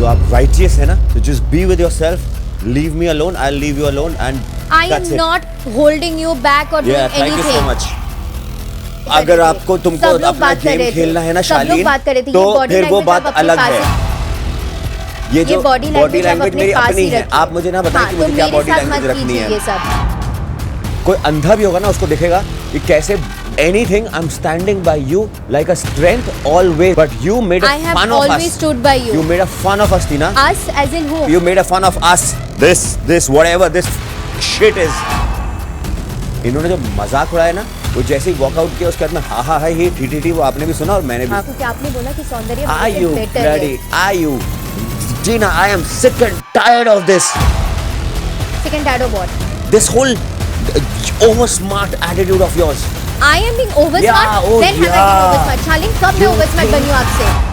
जो आप righteous है ना, तो just be with yourself, leave me alone, I'll leave you alone and I am not holding you back or doing anything. Thank you so much. अगर आपको तुमको अपना गेम खेलना है ना शालीन, तो फिर वो बात अलग है। ये जो बॉडी लैंग्वेज मेरी अपनी है, आप मुझे ना बताएं कि मुझे क्या बॉडी लैंग्वेज रखनी है। कोई अंधा भी होगा ना, उसको दिखेगा कि कैसे anything I'm standing by you like a strength always, but you made a fun of us. I have always stood by you. You made a fun of us, Tina. Us as in who? You made a fun of us. This whatever this shit is. इन्होंने जो मजाक उड़ाया ना, वो जैसे ही walkout किया उसके बाद में हा ही ठी वो आपने भी सुना और मैंने भी। क्योंकि आपने बोला कि सौंदर्य Are you ready? Are you? Tina, I am sick and tired of this. Sick and tired of what? This whole over smart attitude of yours. I am being over smart? Then have I been over smart? Shalin, कब मैं over smart बनी हूँ आपसे?